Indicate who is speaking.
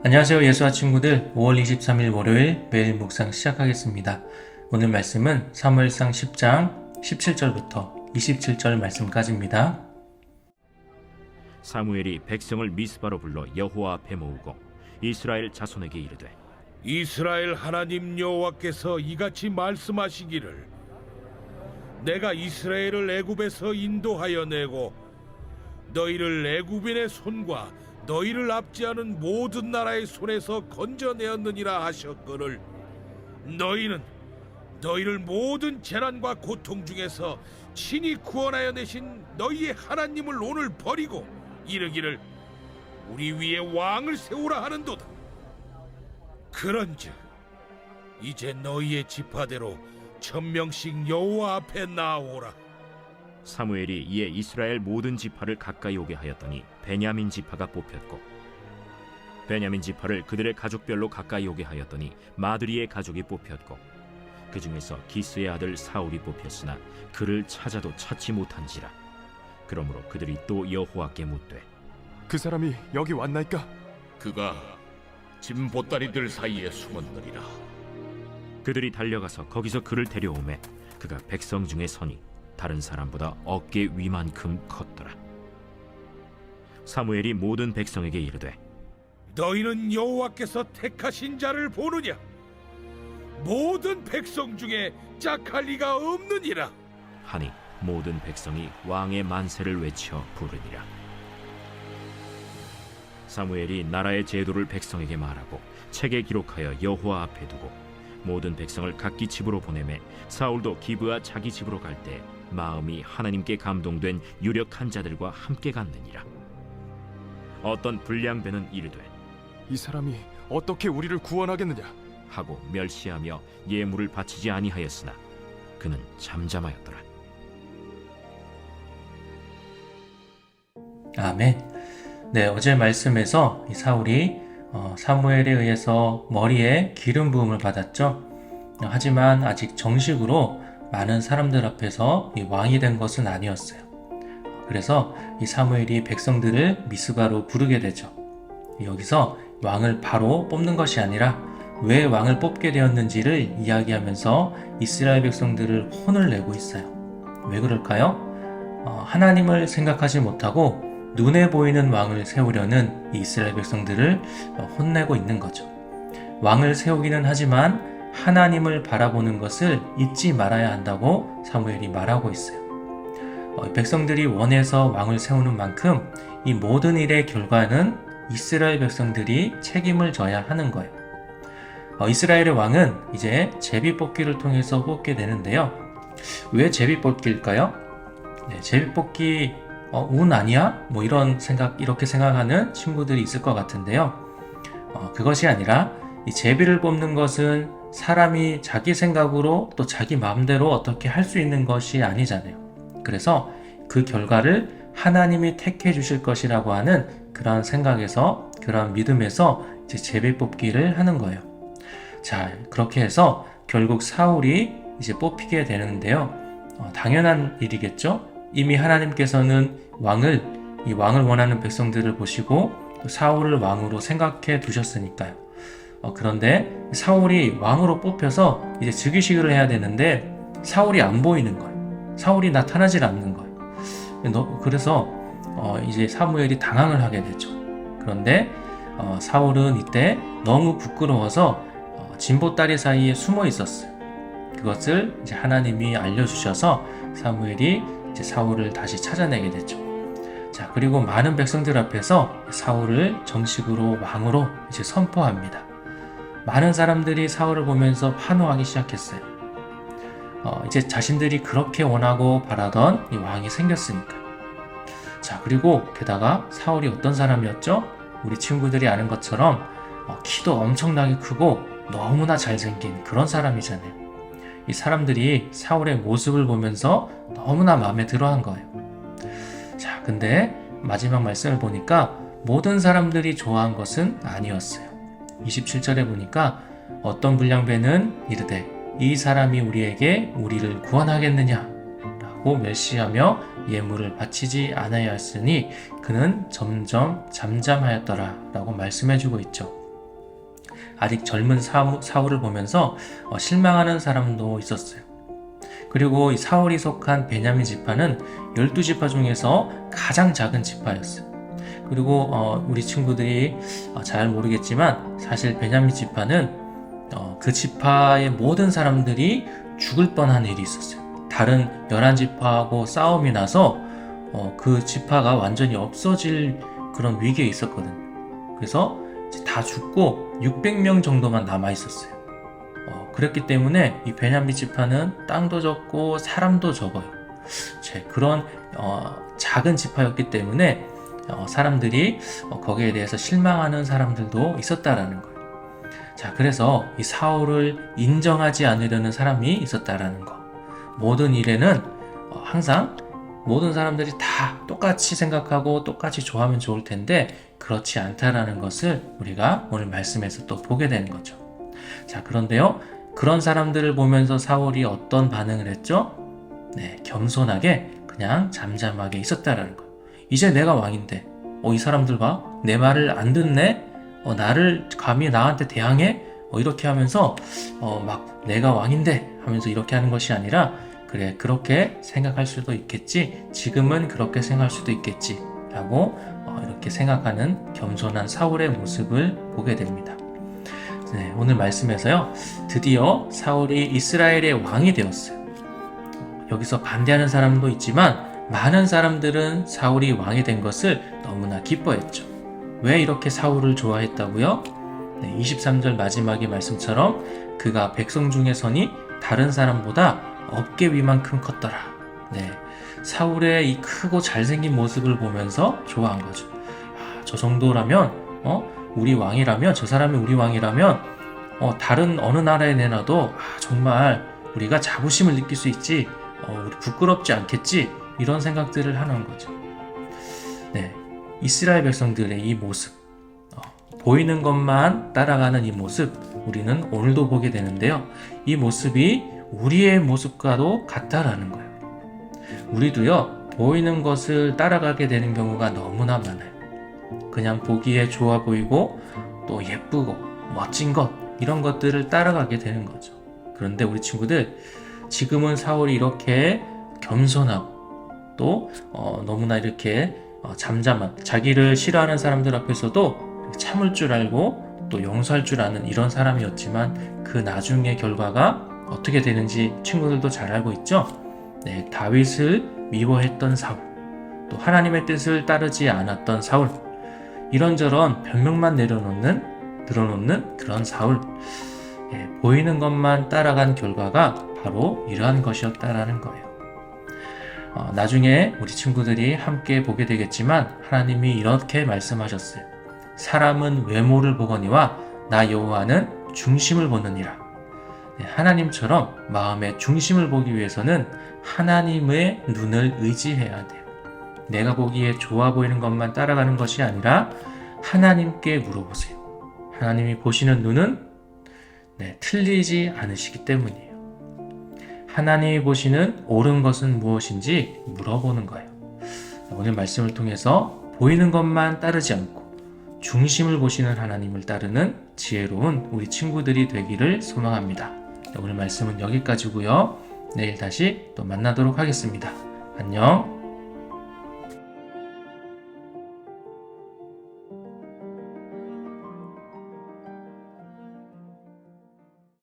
Speaker 1: 안녕하세요. 예수와 친구들, 5월 23일 월요일 매일 묵상 시작하겠습니다. 오늘 말씀은 사무엘상 10장 17절부터 27절 말씀까지입니다.
Speaker 2: 사무엘이 백성을 미스바로 불러 여호와 앞에 모으고 이스라엘 자손에게 이르되,
Speaker 3: 이스라엘 하나님 여호와께서 이같이 말씀하시기를, 내가 이스라엘을 애굽에서 인도하여 내고 너희를 애굽인의 손과 너희를 압제하는 모든 나라의 손에서 건져내었느니라 하셨거늘, 너희는 너희를 모든 재난과 고통 중에서 친히 구원하여 내신 너희의 하나님을 오늘 버리고 이르기를, 우리 위에 왕을 세우라 하는도다. 그런즉 이제 너희의 지파대로 1000명씩 여호와 앞에 나오라.
Speaker 2: 사무엘이 이에 이스라엘 모든 지파를 가까이 오게 하였더니 베냐민 지파가 뽑혔고, 베냐민 지파를 그들의 가족별로 가까이 오게 하였더니 마드리의 가족이 뽑혔고, 그 중에서 기스의 아들 사울이 뽑혔으나 그를 찾아도 찾지 못한지라. 그러므로 그들이 또 여호와께 묻되,
Speaker 4: 그 사람이 여기 왔나이까?
Speaker 3: 그가 짐 보따리들 사이에 숨었느니라.
Speaker 2: 그들이 달려가서 거기서 그를 데려오매 그가 백성 중에 서니 다른 사람보다 어깨 위만큼 컸더라. 사무엘이 모든 백성에게 이르되,
Speaker 3: 너희는 여호와께서 택하신 자를 보느냐? 모든 백성 중에 짝할 리가 없느니라.
Speaker 2: 하니 모든 백성이 왕의 만세를 외쳐 부르니라. 사무엘이 나라의 제도를 백성에게 말하고 책에 기록하여 여호와 앞에 두고 모든 백성을 각기 집으로 보내매, 사울도 기브아 자기 집으로 갈 때 마음이 하나님께 감동된 유력한 자들과 함께 갔느니라. 어떤 불량배는 이르되,
Speaker 4: 이 사람이 어떻게 우리를 구원하겠느냐?
Speaker 2: 하고 멸시하며 예물을 바치지 아니하였으나 그는 잠잠하였더라.
Speaker 1: 아멘. 네, 어제 말씀에서 이 사울이 사무엘에 의해서 머리에 기름 부음을 받았죠. 하지만 아직 정식으로 많은 사람들 앞에서 이 왕이 된 것은 아니었어요. 그래서 이 사무엘이 백성들을 미스바로 부르게 되죠. 여기서 왕을 바로 뽑는 것이 아니라 왜 왕을 뽑게 되었는지를 이야기하면서 이스라엘 백성들을 혼을 내고 있어요. 왜 그럴까요? 하나님을 생각하지 못하고 눈에 보이는 왕을 세우려는 이스라엘 백성들을 혼내고 있는 거죠. 왕을 세우기는 하지만 하나님을 바라보는 것을 잊지 말아야 한다고 사무엘이 말하고 있어요. 백성들이 원해서 왕을 세우는 만큼 이 모든 일의 결과는 이스라엘 백성들이 책임을 져야 하는 거예요. 이스라엘의 왕은 이제 제비뽑기를 통해서 뽑게 되는데요. 왜 제비뽑기일까요? 네, 제비뽑기 운 아니야? 뭐 이렇게 생각하는 친구들이 있을 것 같은데요. 그것이 아니라 이 제비를 뽑는 것은 사람이 자기 생각으로 또 자기 마음대로 어떻게 할 수 있는 것이 아니잖아요. 그래서 그 결과를 하나님이 택해 주실 것이라고 하는 그런 생각에서, 그런 믿음에서 이제 제비 뽑기를 하는 거예요. 자, 그렇게 해서 결국 사울이 이제 뽑히게 되는데요. 당연한 일이겠죠? 이미 하나님께서는 이 왕을 원하는 백성들을 보시고 사울을 왕으로 생각해 두셨으니까요. 그런데 사울이 왕으로 뽑혀서 이제 즉위식을 해야 되는데 사울이 안 보이는 거예요. 사울이 나타나질 않는 거예요. 그래서 이제 사무엘이 당황을 하게 되죠. 그런데 사울은 이때 너무 부끄러워서 진보다리 사이에 숨어 있었어요. 그것을 이제 하나님이 알려주셔서 사무엘이 이제 사울을 다시 찾아내게 됐죠. 자, 그리고 많은 백성들 앞에서 사울을 정식으로 왕으로 이제 선포합니다. 많은 사람들이 사울을 보면서 환호하기 시작했어요. 이제 자신들이 그렇게 원하고 바라던 이 왕이 생겼으니까. 자, 그리고 게다가 사울이 어떤 사람이었죠? 우리 친구들이 아는 것처럼 키도 엄청나게 크고 너무나 잘생긴 그런 사람이잖아요. 이 사람들이 사울의 모습을 보면서 너무나 마음에 들어한 거예요. 자, 근데 마지막 말씀을 보니까 모든 사람들이 좋아한 것은 아니었어요. 27절에 보니까 어떤 불량배는 이르되, 이 사람이 우리에게 우리를 구원하겠느냐 라고 멸시하며 예물을 바치지 않아야 했으니 그는 점점 잠잠하였더라 라고 말씀해주고 있죠. 아직 젊은 사울을 보면서 실망하는 사람도 있었어요. 그리고 이 사울이 속한 베냐민 지파는 12지파 중에서 가장 작은 지파였어요. 그리고 우리 친구들이 잘 모르겠지만 사실 베냐민 지파는 그 지파의 모든 사람들이 죽을 뻔한 일이 있었어요. 다른 11지파하고 싸움이 나서 그 지파가 완전히 없어질 그런 위기에 있었거든. 그래서 이제 다 죽고 600명 정도만 남아 있었어요. 그랬기 때문에 이 베냐민 지파는 땅도 적고 사람도 적어요. 그런 작은 지파였기 때문에 사람들이 거기에 대해서 실망하는 사람들도 있었다라는 거예요. 자, 그래서 이 사울을 인정하지 않으려는 사람이 있었다라는 거. 모든 일에는 항상 모든 사람들이 다 똑같이 생각하고 똑같이 좋아하면 좋을 텐데 그렇지 않다라는 것을 우리가 오늘 말씀에서 또 보게 되는 거죠. 자, 그런데요, 그런 사람들을 보면서 사울이 어떤 반응을 했죠? 네, 겸손하게 그냥 잠잠하게 있었다라는 거예요. 이제 내가 왕인데 이 사람들 봐, 내 말을 안 듣네? 나를 감히 나한테 대항해? 이렇게 하면서 막 내가 왕인데 하면서 이렇게 하는 것이 아니라 그래, 그렇게 생각할 수도 있겠지, 지금은 그렇게 생각할 수도 있겠지 라고 이렇게 생각하는 겸손한 사울의 모습을 보게 됩니다. 네, 오늘 말씀에서요, 드디어 사울이 이스라엘의 왕이 되었어요. 여기서 반대하는 사람도 있지만 많은 사람들은 사울이 왕이 된 것을 너무나 기뻐했죠. 왜 이렇게 사울을 좋아했다고요? 네, 23절 마지막의 말씀처럼 그가 백성 중에 선이 다른 사람보다 어깨 위만큼 컸더라. 네, 사울의 이 크고 잘생긴 모습을 보면서 좋아한 거죠. 저 정도라면 우리 왕이라면, 저 사람이 우리 왕이라면 다른 어느 나라에 내놔도 정말 우리가 자부심을 느낄 수 있지, 우리 부끄럽지 않겠지, 이런 생각들을 하는 거죠. 네, 이스라엘 백성들의 이 모습, 보이는 것만 따라가는 이 모습, 우리는 오늘도 보게 되는데요. 이 모습이 우리의 모습과도 같다라는 거예요. 우리도요, 보이는 것을 따라가게 되는 경우가 너무나 많아요. 그냥 보기에 좋아 보이고 또 예쁘고 멋진 것, 이런 것들을 따라가게 되는 거죠. 그런데 우리 친구들, 지금은 사울이 이렇게 겸손하고 또 너무나 이렇게 잠잠한, 자기를 싫어하는 사람들 앞에서도 참을 줄 알고 또 용서할 줄 아는 이런 사람이었지만 그 나중의 결과가 어떻게 되는지 친구들도 잘 알고 있죠? 네, 다윗을 미워했던 사울, 또 하나님의 뜻을 따르지 않았던 사울, 이런저런 변명만 늘어놓는 그런 사울, 보이는 것만 따라간 결과가 바로 이러한 것이었다라는 거예요. 나중에 우리 친구들이 함께 보게 되겠지만 하나님이 이렇게 말씀하셨어요. 사람은 외모를 보거니와 나 여호와는 중심을 보느니라. 하나님처럼 마음의 중심을 보기 위해서는 하나님의 눈을 의지해야 돼요. 내가 보기에 좋아 보이는 것만 따라가는 것이 아니라 하나님께 물어보세요. 하나님이 보시는 눈은 틀리지 않으시기 때문이에요. 하나님이 보시는 옳은 것은 무엇인지 물어보는 거예요. 오늘 말씀을 통해서 보이는 것만 따르지 않고 중심을 보시는 하나님을 따르는 지혜로운 우리 친구들이 되기를 소망합니다. 오늘 말씀은 여기까지고요. 내일 다시 또 만나도록 하겠습니다. 안녕.